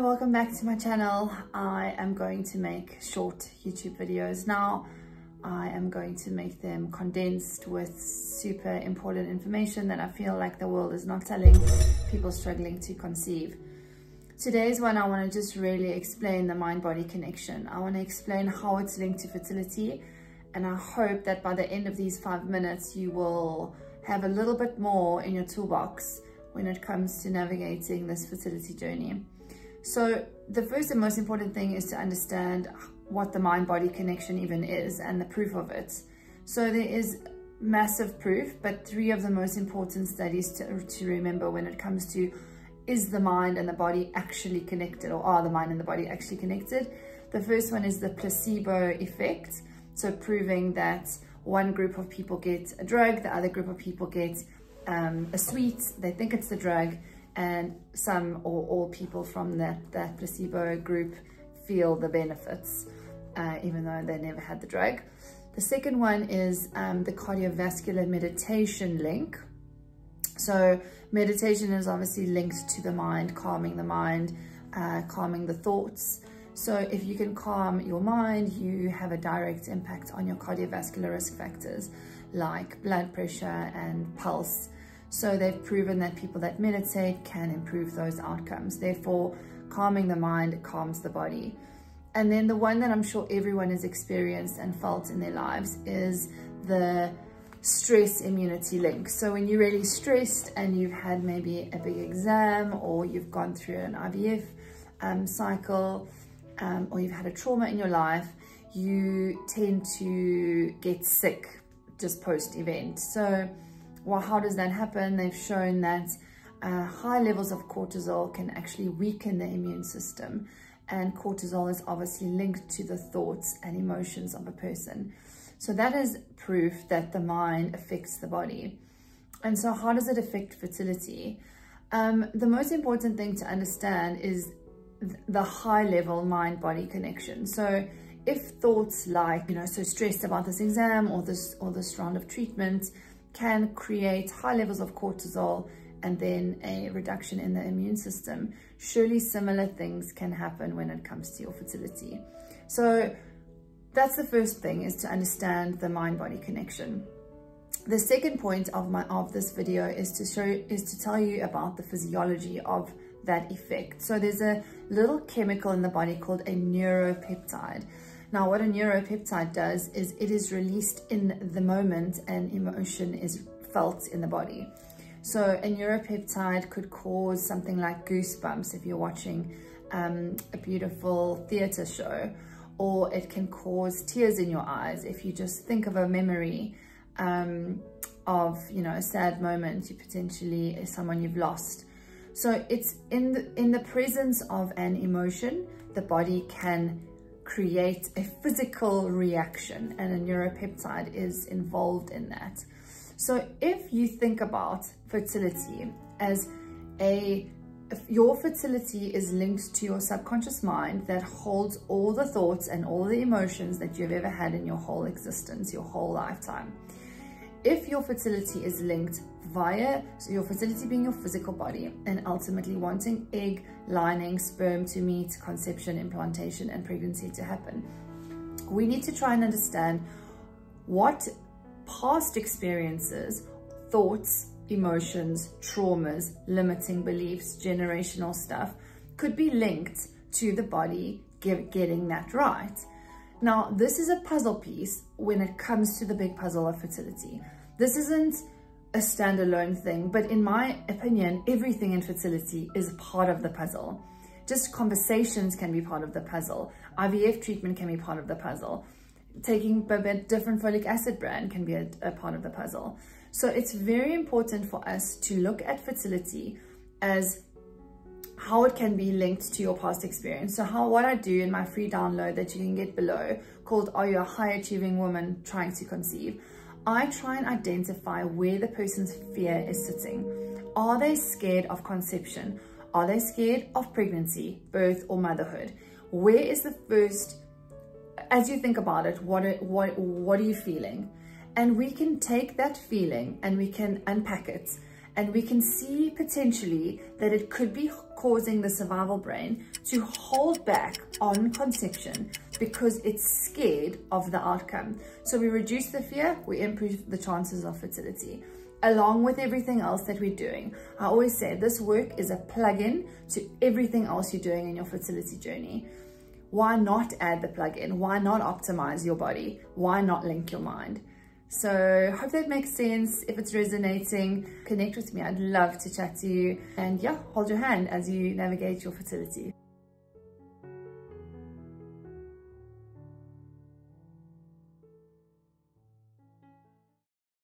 welcome back to my channel. I am going to make short YouTube videos now. I am going to make them condensed with super important information that I feel like the world is not telling people struggling to conceive. Today's one, I want to just really explain the mind-body connection. I want to explain how it's linked to fertility, and I hope that by the end of these 5 minutes you will have a little bit more in your toolbox when it comes to navigating this fertility journey. So the first and most important thing is to understand what the mind-body connection even is and the proof of it. So there is massive proof, but 3 of the most important studies to remember when it comes to is the mind and the body actually connected, or are the mind and the body actually connected. The first one is the placebo effect. So proving that one group of people get a drug, the other group of people get a sweet, they think it's the drug, and some or all people from that placebo group feel the benefits, even though they never had the drug. The second one is the cardiovascular meditation link. So meditation is obviously linked to the mind, calming the thoughts. So if you can calm your mind, you have a direct impact on your cardiovascular risk factors like blood pressure and pulse. So they've proven that people that meditate can improve those outcomes. Therefore, calming the mind calms the body. And then the one that I'm sure everyone has experienced and felt in their lives is the stress immunity link. So when you're really stressed and you've had maybe a big exam, or you've gone through an IVF cycle, or you've had a trauma in your life, you tend to get sick just post-event. So, well, how does that happen? They've shown that high levels of cortisol can actually weaken the immune system, and cortisol is obviously linked to the thoughts and emotions of a person. So that is proof that the mind affects the body. And so how does it affect fertility? The most important thing to understand is the high level mind-body connection. So if thoughts like, so stressed about this exam or this round of treatment can create high levels of cortisol and then a reduction in the immune system, surely similar things can happen when it comes to your fertility. So that's the first thing, is to understand the mind-body connection. The second point of this video is to tell you about the physiology of that effect. So there's a little chemical in the body called a neuropeptide. Now, what a neuropeptide does is it is released in the moment an emotion is felt in the body. So a neuropeptide could cause something like goosebumps if you're watching a beautiful theater show, or it can cause tears in your eyes if you just think of a memory of a sad moment, you potentially someone you've lost. So it's in the presence of an emotion, the body can create a physical reaction, and a neuropeptide is involved in that. So if you think about fertility as your fertility is linked to your subconscious mind that holds all the thoughts and all the emotions that you've ever had in your whole existence, your whole lifetime. If your fertility is linked so your fertility being your physical body, and ultimately wanting egg lining, sperm to meet, conception, implantation, and pregnancy to happen, we need to try and understand what past experiences, thoughts, emotions, traumas, limiting beliefs, generational stuff could be linked to the body getting that right. Now, this is a puzzle piece when it comes to the big puzzle of fertility. This isn't a standalone thing, but in my opinion, everything in fertility is part of the puzzle. Just conversations can be part of the puzzle. IVF treatment can be part of the puzzle. Taking a different folic acid brand can be a part of the puzzle. So it's very important for us to look at fertility as how it can be linked to your past experience. So what I do in my free download that you can get below, called Are You a High Achieving Woman Trying to Conceive? I try and identify where the person's fear is sitting. Are they scared of conception? Are they scared of pregnancy, birth, or motherhood? Where is the first, as you think about it, what are you feeling? And we can take that feeling and we can unpack it, and we can see potentially that it could be causing the survival brain to hold back on conception because it's scared of the outcome. So we reduce the fear, we improve the chances of fertility, along with everything else that we're doing. I always say this work is a plug-in to everything else you're doing in your fertility journey. Why not add the plug-in? Why not optimize your body? Why not link your mind? So hope that makes sense. If it's resonating, connect with me. I'd love to chat to you, and yeah, hold your hand as you navigate your fertility.